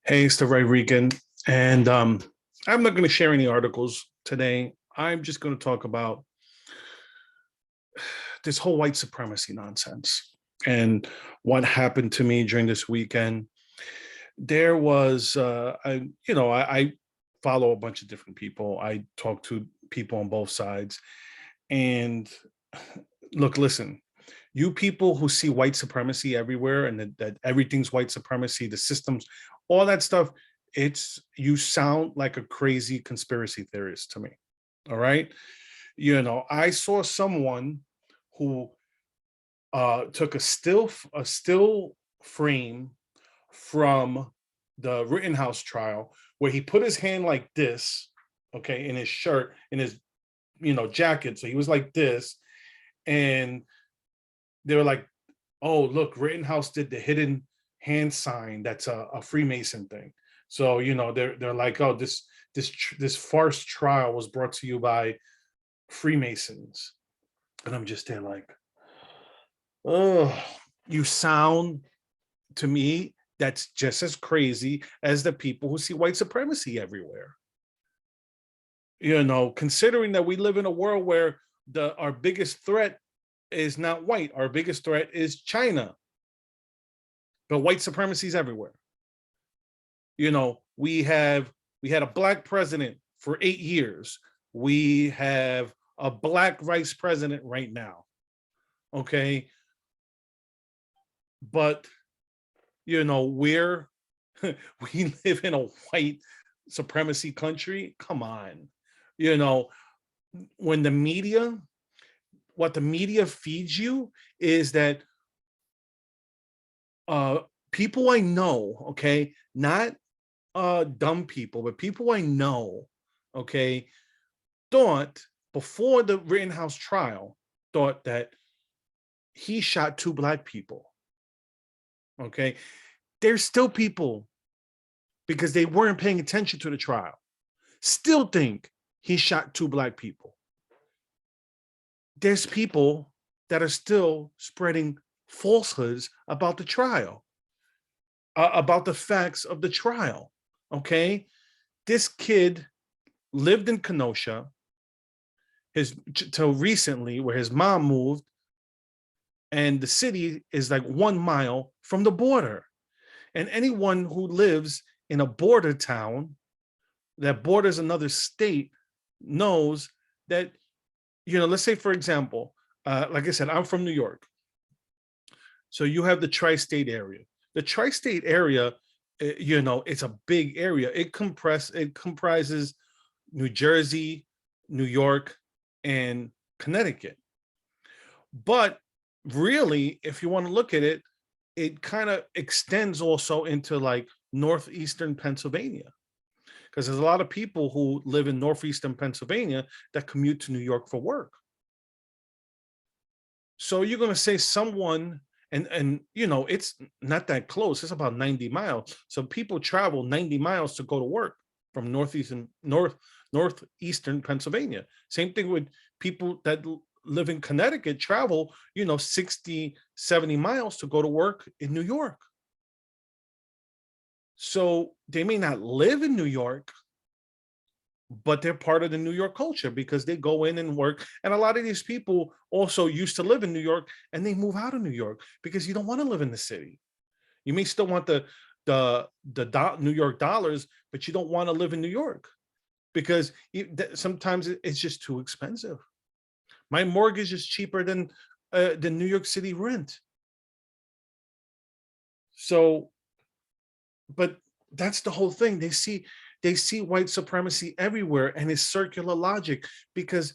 Hey, it's the Ray Regan, and I'm not going to share any articles today. I'm just going to talk about this whole white supremacy nonsense and what happened to me during this weekend. There was, I follow a bunch of different people. I talk to people on both sides, and look, listen, you people who see white supremacy everywhere and that everything's white supremacy, the systems, all that stuff, it's you sound like a crazy conspiracy theorist to me. All right. I saw someone who took a still frame from the Rittenhouse trial where he put his hand like this, okay, in his shirt, in his jacket. So he was like this, and they were like, "Oh, look, Rittenhouse did the hidden hand sign. That's a Freemason thing." So they're like, "Oh, this farce trial was brought to you by Freemasons," and I'm just there like, "Oh, you sound to me that's just as crazy as the people who see white supremacy everywhere." Considering that we live in a world where the our biggest threat is not white, our biggest threat is China, but white supremacy is everywhere. We had a black president for 8 years. We have a black vice president right now. Okay. But we're we live in a white supremacy country. Come on. You know, when the media, what the media feeds you is that uh people I know, okay, not dumb people, but people I know, okay, thought before the Rittenhouse trial, thought that he shot two black people. Okay. There's still people, because they weren't paying attention to the trial, still think he shot two black people. There's people that are still spreading falsehoods about the trial, about the facts of the trial. Okay. This kid lived in Kenosha till recently, where his mom moved, and the city is like 1 mile from the border. And anyone who lives in a border town that borders another state knows that, let's say, for example, like I said, I'm from New York. So you have the tri-state area. The tri-state area, it's a big area. It comprises New Jersey, New York, and Connecticut. But really, if you want to look at it, it kind of extends also into like northeastern Pennsylvania, because there's a lot of people who live in northeastern Pennsylvania that commute to New York for work. So you're going to say someone, and it's not that close. It's about 90 miles. So people travel 90 miles to go to work from northeastern Pennsylvania. Same thing with people that live in Connecticut, travel 60, 70 miles to go to work in New York. So they may not live in New York, but they're part of the New York culture because they go in and work. And a lot of these people also used to live in New York, and they move out of New York because you don't want to live in the city. You may still want the New York dollars, but you don't want to live in New York because sometimes it's just too expensive. My mortgage is cheaper than the New York City rent. So, but that's the whole thing. They see white supremacy everywhere, and it's circular logic, because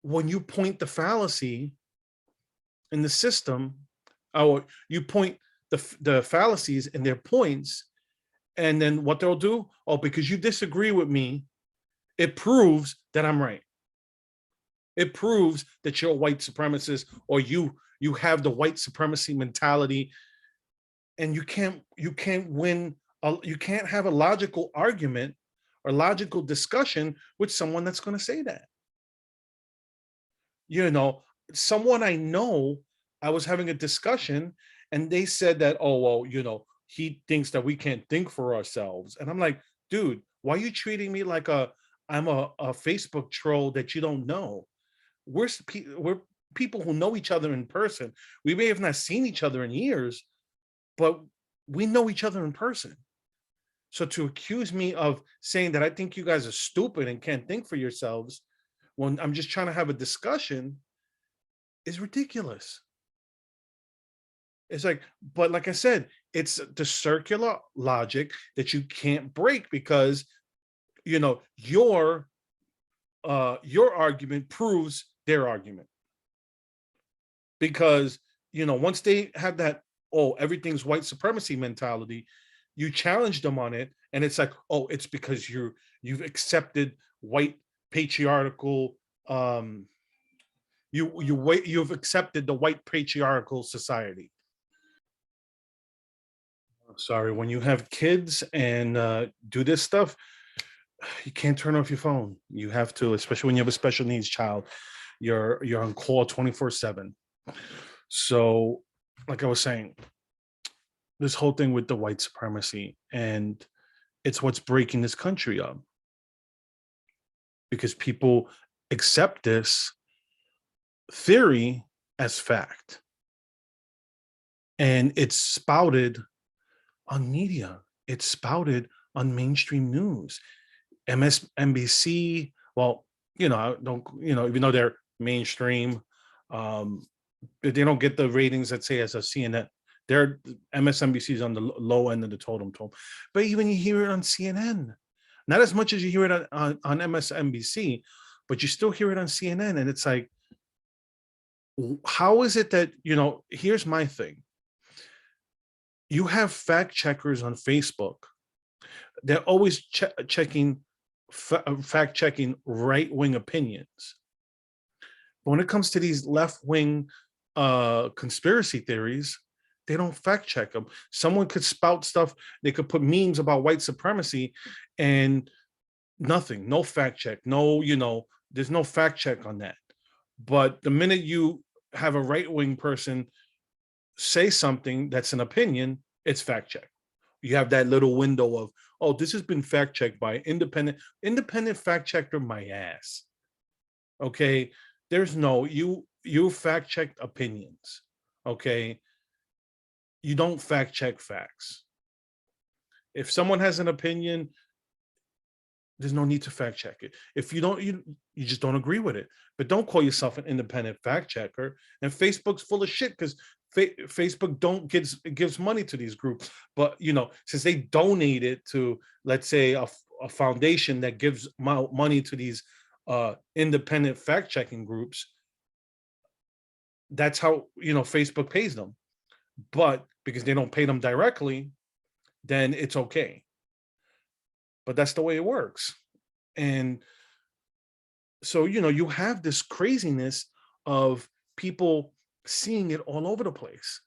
when you point the fallacy in the system, or you point the fallacies in their points, and then what they'll do, oh, because you disagree with me, it proves that I'm right. It proves that you're a white supremacist, or you have the white supremacy mentality, and you can't win. You can't have a logical argument or logical discussion with someone that's going to say that. Someone I know, I was having a discussion, and they said that, oh, well, he thinks that we can't think for ourselves. And I'm like, dude, why are you treating me like I'm a Facebook troll that you don't know? We're people who know each other in person. We may have not seen each other in years, but we know each other in person. So to accuse me of saying that I think you guys are stupid and can't think for yourselves when I'm just trying to have a discussion is ridiculous. It's like, but like I said, it's the circular logic that you can't break because your argument proves their argument. Because once they have that, oh, everything's white supremacy mentality, you challenge them on it, and it's like, oh, it's because you've accepted white patriarchal you've accepted the white patriarchal society. Sorry, when you have kids and do this stuff, you can't turn off your phone. You have to, especially when you have a special needs child. You're on call 24/7. So, like I was saying, this whole thing with the white supremacy, and it's what's breaking this country up because people accept this theory as fact, and it's spouted on media. It's spouted on mainstream news. MSNBC, well, I don't, even though they're mainstream, um, they don't get the ratings, let's say, as a CNN. Their MSNBC is on the low end of the totem pole. But even you hear it on CNN, not as much as you hear it on MSNBC, but you still hear it on CNN. And it's like, how is it that, here's my thing. You have fact checkers on Facebook. They're always checking, fact checking right-wing opinions. But when it comes to these left-wing conspiracy theories, they don't fact check them. Someone could spout stuff. They could put memes about white supremacy and nothing, no fact check. No, there's no fact check on that. But the minute you have a right-wing person say something that's an opinion, it's fact check. You have that little window of, oh, this has been fact checked by independent fact checker, my ass. Okay. There's no, you fact checked opinions. Okay. You don't fact check facts. If someone has an opinion, there's no need to fact check it. If you don't, you just don't agree with it. But don't call yourself an independent fact checker. And Facebook's full of shit because Facebook gives money to these groups. But since they donate it to, let's say, a foundation that gives money to these independent fact checking groups, that's how Facebook pays them. But because they don't pay them directly, then it's okay. But that's the way it works. And so, you have this craziness of people seeing it all over the place.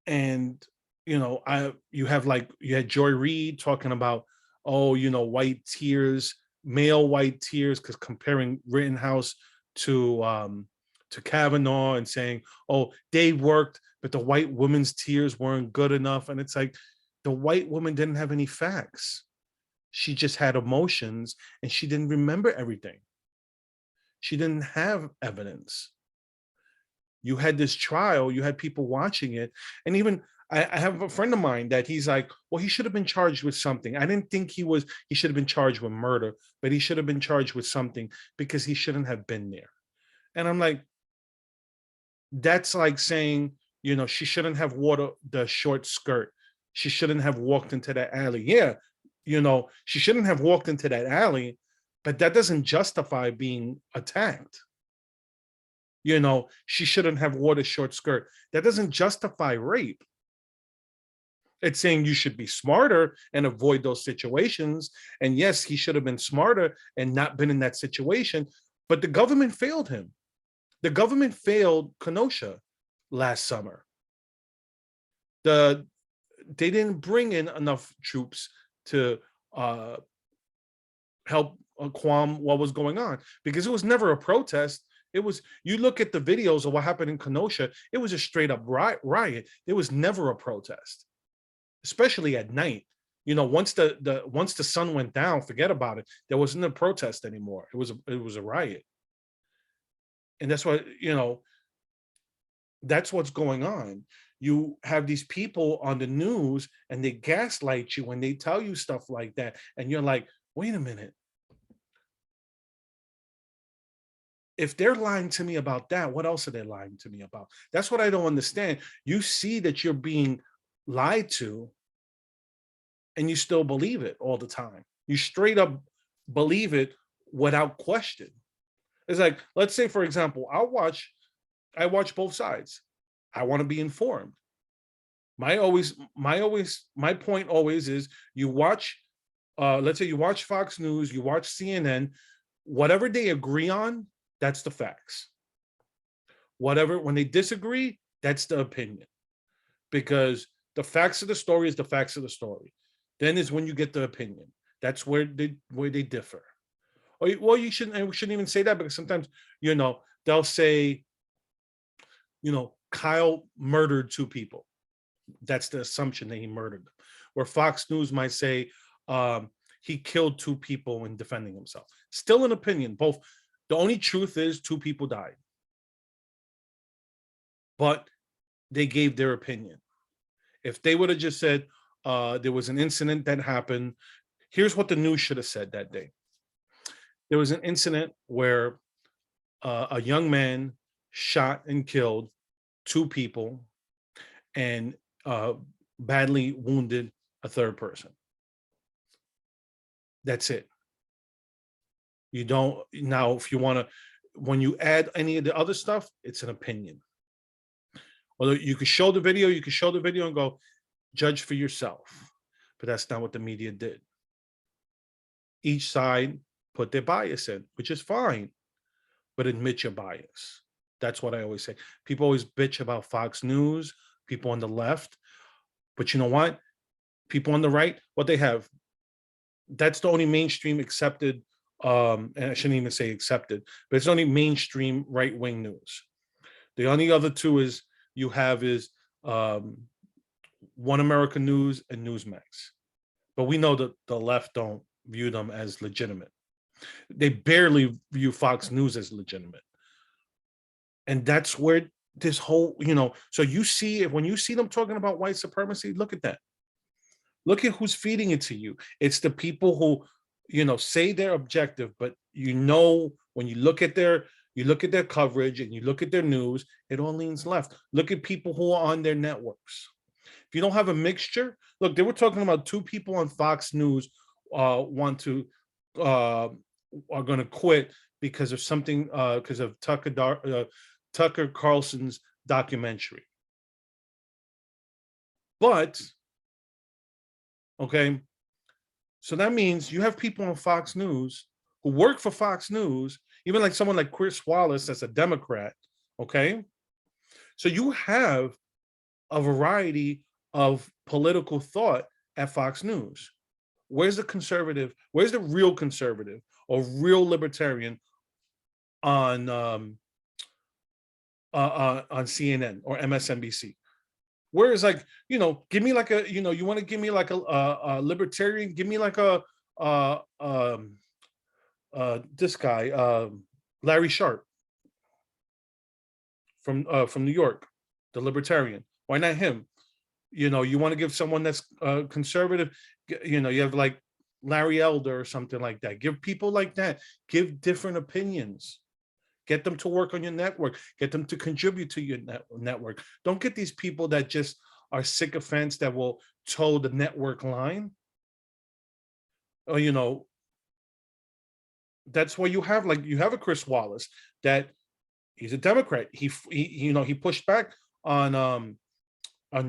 And, you had Joy Reid talking about, oh, white tears, male white tears, because comparing Rittenhouse to Kavanaugh and saying, oh, they worked, but the white woman's tears weren't good enough. And it's like, the white woman didn't have any facts. She just had emotions and she didn't remember everything. She didn't have evidence. You had this trial, you had people watching it. And even I have a friend of mine that he's like, well, he should have been charged with something. I didn't think he should have been charged with murder, but he should have been charged with something because he shouldn't have been there. And I'm like, that's like saying, she shouldn't have wore the short skirt. She shouldn't have walked into that alley. Yeah, she shouldn't have walked into that alley, but that doesn't justify being attacked. She shouldn't have wore the short skirt. That doesn't justify rape. It's saying you should be smarter and avoid those situations. And yes, he should have been smarter and not been in that situation, but the government failed him. The government failed Kenosha last summer. They didn't bring in enough troops to help calm what was going on, because it was never a protest. It was, you look at the videos of what happened in Kenosha, it was a straight up riot. It was never a protest. especially at night. Once the sun went down, forget about it. There wasn't a protest anymore. It was a riot, and that's what's going on. You have these people on the news, and they gaslight you when they tell you stuff like that, and you're like, wait a minute. If they're lying to me about that, what else are they lying to me about? That's what I don't understand. You see that you're being lied to, and you still believe it all the time. You straight up believe it without question. It's like, let's say, for example, I watch both sides. I want to be informed. My point always is, you watch, let's say you watch Fox News, you watch CNN, whatever they agree on, that's the facts. Whatever, when they disagree, that's the opinion. Because the facts of the story is the facts of the story. Then is when you get the opinion. That's where they differ. Well, we shouldn't even say that, because sometimes, they'll say, Kyle murdered two people. That's the assumption, that he murdered them. Where Fox News might say, he killed two people in defending himself. Still an opinion. Both. The only truth is two people died. But they gave their opinion. If they would have just said, there was an incident that happened, here's what the news should have said that day. There was an incident where a young man shot and killed two people, and badly wounded a third person. That's it. You don't, now, if you want to, when you add any of the other stuff, it's an opinion. Although you could show the video, and go, judge for yourself. But that's not what the media did. Each side put their bias in, which is fine, but admit your bias. That's what I always say. People always bitch about Fox News, people on the left, but you know what? People on the right, what they have, that's the only mainstream accepted, and I shouldn't even say accepted, but it's only mainstream right-wing news. The only other two is you have is One America News and Newsmax. But we know that the left don't view them as legitimate. They barely view Fox News as legitimate. And that's where this whole, so you see, when you see them talking about white supremacy, look at that. Look at who's feeding it to you. It's the people who, say they're objective, but when you look at their coverage and you look at their news, it all leans left. Look at people who are on their networks. If you don't have a mixture, look, they were talking about two people on Fox News are going to quit because of something, because of Tucker Carlson's documentary. But, okay, so that means you have people on Fox News who work for Fox News, even like someone like Chris Wallace, that's a Democrat, okay? So you have a variety of political thought at Fox News. Where's the conservative? Where's the real conservative or real libertarian on CNN or MSNBC? Whereas, like, give me like you want to give me like a libertarian, give me like this guy, Larry Sharp from New York, the libertarian. Why not him? You want to give someone that's conservative, you have like Larry Elder or something like that. Give people like that, give different opinions. Get them to work on your network. Get them to contribute to your network. Don't get these people that just are sycophants that will toe the network line. Or, that's why you have a Chris Wallace that he's a Democrat. He pushed back on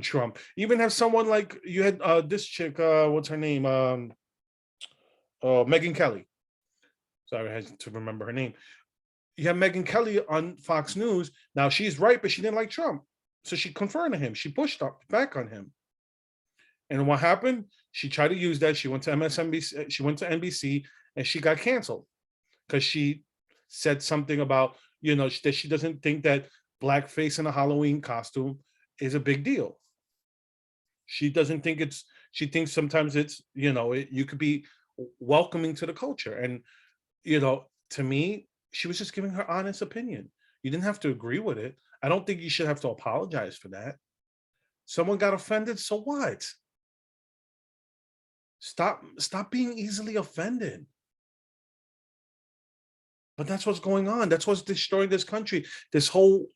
Trump. You even have someone like you had this chick, what's her name? Megyn Kelly. Sorry, I had to remember her name. You have Megyn Kelly on Fox News. Now she's right, but she didn't like Trump. So she confronted him. She pushed back on him. And what happened? She tried to use that. She went to MSNBC, she went to NBC, and she got canceled because she said something about, that she doesn't think that blackface in a Halloween costume is a big deal. She doesn't think it's, she thinks sometimes it's, you could be welcoming to the culture. And, to me, she was just giving her honest opinion. You didn't have to agree with it. I don't think you should have to apologize for that. Someone got offended, so what? Stop being easily offended. But that's what's going on. That's what's destroying this country. This whole,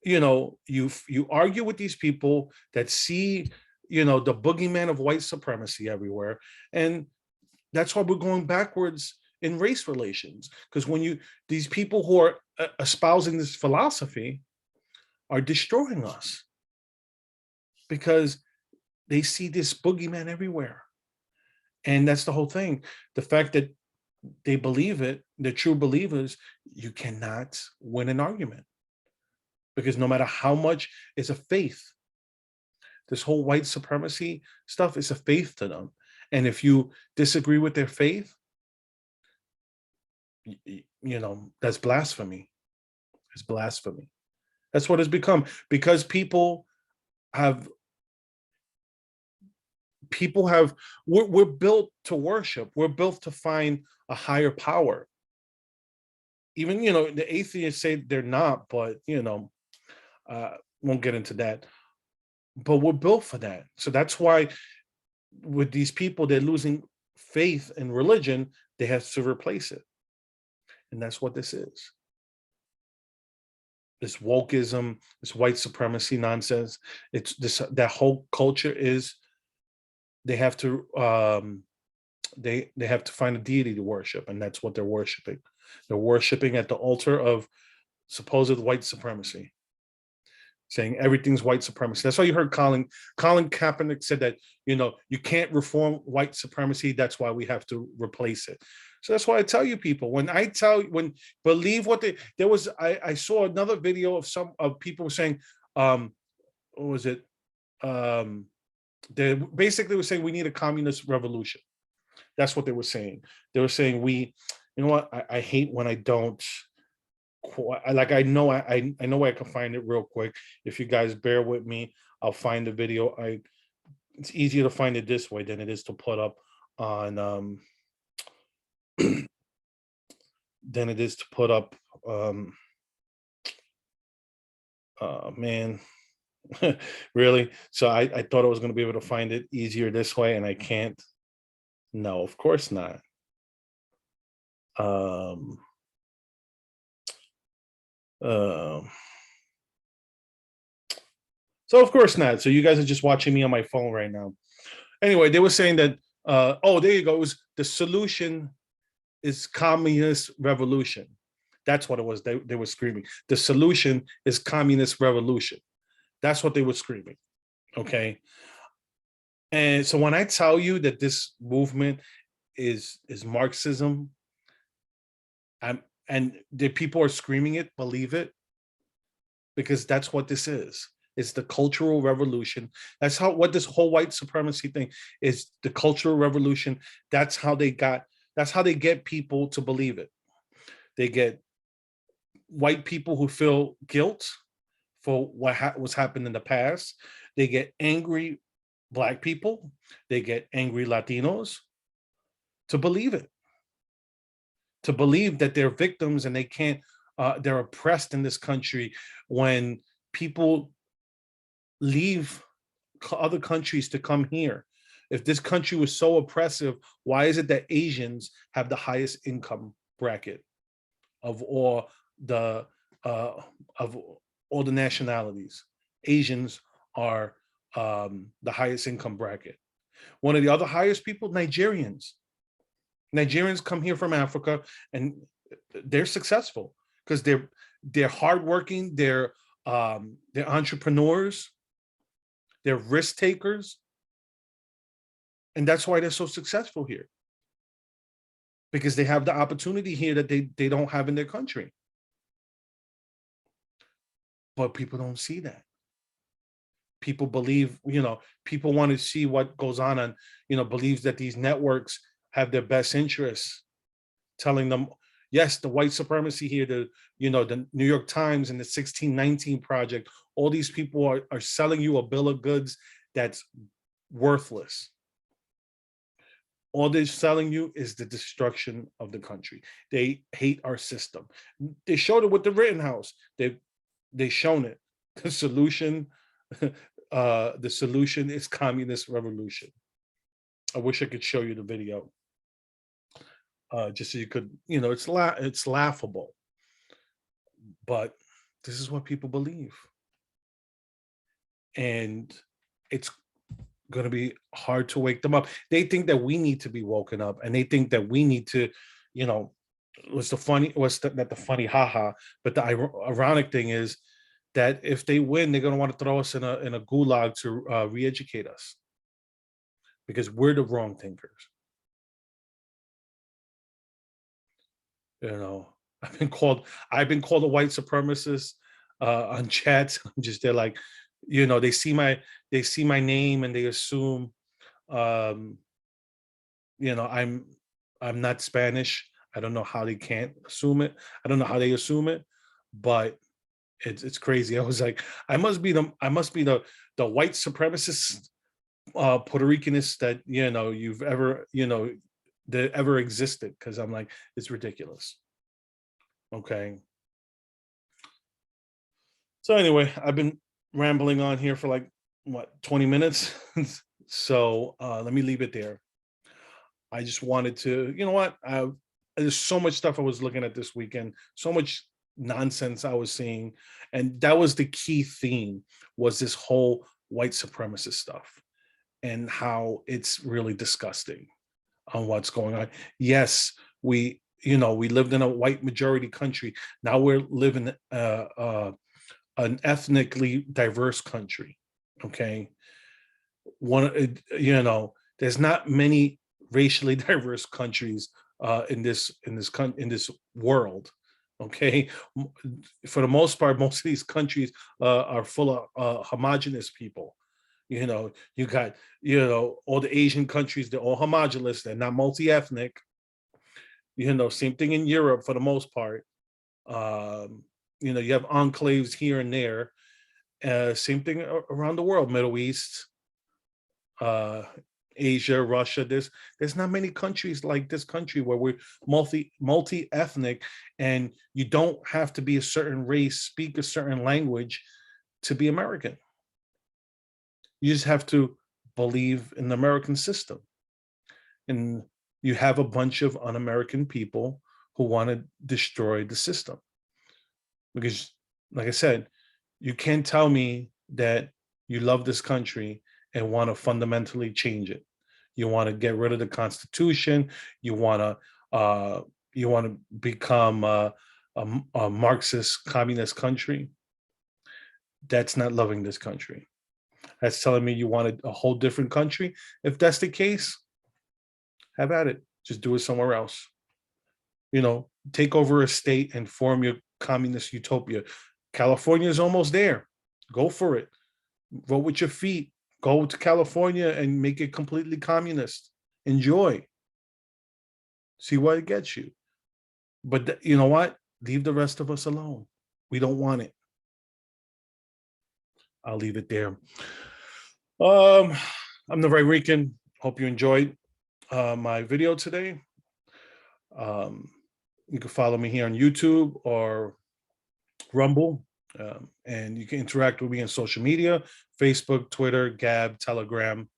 you argue with these people that see, the boogeyman of white supremacy everywhere. And that's why we're going backwards in race relations. Because these people who are espousing this philosophy are destroying us because they see this boogeyman everywhere. And that's the whole thing. The fact that they believe it, they're true believers, you cannot win an argument. Because no matter how much, it's a faith. This whole white supremacy stuff is a faith to them. And if you disagree with their faith, that's blasphemy. It's blasphemy. That's what it's become. Because have we're built to worship. We're built to find a higher power. Even, the atheists say they're not, but, won't get into that. But we're built for that. So that's why with these people, they're losing faith in religion. They have to replace it. And that's what this is. This wokeism, this white supremacy nonsense. It's this, that whole culture is, they have to they have to find a deity to worship, and that's what they're worshiping. They're worshiping at the altar of supposed white supremacy, saying everything's white supremacy. That's why you heard Colin Kaepernick said that, you can't reform white supremacy. That's why we have to replace it. So that's why I tell you people, believe what there was, I saw another video of people saying, what was it? They basically were saying we need a communist revolution. That's what they were saying. They were saying I hate when I don't, I know I know where I can find it real quick. If you guys bear with me, I'll find the video. It's easier to find it this way than it is to put up on than it is to put up man. Really? So I thought I was going to be able to find it easier this way, and I can't. No, of course not. Um so of course not. So you guys are just watching me on my phone right now. Anyway, they were saying that oh, there you go. It was the solution is communist revolution. That's what it was. They were screaming. The solution is communist revolution. That's what they were screaming. Okay. And so when I tell you that this movement is Marxism, and the people are screaming it, believe it, because that's what this is. It's the cultural revolution. That's what this whole white supremacy thing is, the cultural revolution. That's how they get people to believe it. They get white people who feel guilt for what was happened in the past. They get angry Black people. They get angry Latinos to believe it. To believe that they're victims and they can't, they're oppressed in this country. When people leave other countries to come here, if this country was so oppressive, why is it that Asians have the highest income bracket of all the nationalities? Asians are the highest income bracket. One of the other highest people, Nigerians. Nigerians come here from Africa and they're successful because they're hardworking, they're entrepreneurs, they're risk takers, and that's why they're so successful here, because they have the opportunity here that they don't have in their country. But people don't see that. People believe, people want to see what goes on, believes that these networks have their best interests, telling them, yes, the white supremacy here, the New York Times and the 1619 Project, all these people are selling you a bill of goods that's worthless. All they're selling you is the destruction of the country. They hate our system. They showed it with the Rittenhouse. They shown it. The solution, the solution is communist revolution. I wish I could show you the video, just so you could, it's laughable, but this is what people believe, and it's going to be hard to wake them up. They think that we need to be woken up, and they think that we need to, you know, not the funny haha, but the ironic thing is that if they win, they're going to want to throw us in a gulag to re-educate us because we're the wrong thinkers. You know, I've been called a white supremacist on chats. I'm just they're like, they see my name and they assume, um, I'm not Spanish. I don't know how they can't assume it. I don't know how they assume it, but it's crazy. I was like, I must be the white supremacist Puerto Ricanist that you've ever that ever existed. Because I'm like, it's ridiculous. Okay. So anyway, I've been rambling on here for like what 20 minutes. So let me leave it there. I just wanted to, you know what? There's so much stuff I was looking at this weekend, so much nonsense I was seeing, and that was the key theme was this whole white supremacist stuff and how it's really disgusting on what's going on. Yes, we lived in a white majority country. Now we're living an ethnically diverse country. Okay, there's not many racially diverse countries in this world. Okay, for the most part, most of these countries are full of homogenous people. You got all the Asian countries, they're all homogenous, they're not multi-ethnic. Same thing in Europe for the most part. You have enclaves here and there. Same thing around the world, Middle East, uh, Asia, Russia. There's not many countries like this country where we're multi ethnic, and you don't have to be a certain race, speak a certain language to be American. You just have to believe in the American system. And you have a bunch of un-American people who want to destroy the system. Because, like I said, you can't tell me that you love this country and want to fundamentally change it. You want to get rid of the Constitution. You want to become a Marxist communist country. That's not loving this country. That's telling me you wanted a whole different country. If that's the case, have at it. Just do it somewhere else. Take over a state and form your communist utopia. California is almost there. Go for it. Vote with your feet. Go to California and make it completely communist. Enjoy. See what it gets you. But you know what? Leave the rest of us alone. We don't want it. I'll leave it there. I'm the Ray Rican. Hope you enjoyed my video today. You can follow me here on YouTube or Rumble, and you can interact with me on social media: Facebook, Twitter, Gab, Telegram,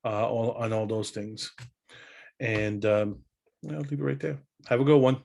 on all those things. And I'll leave it right there. Have a good one.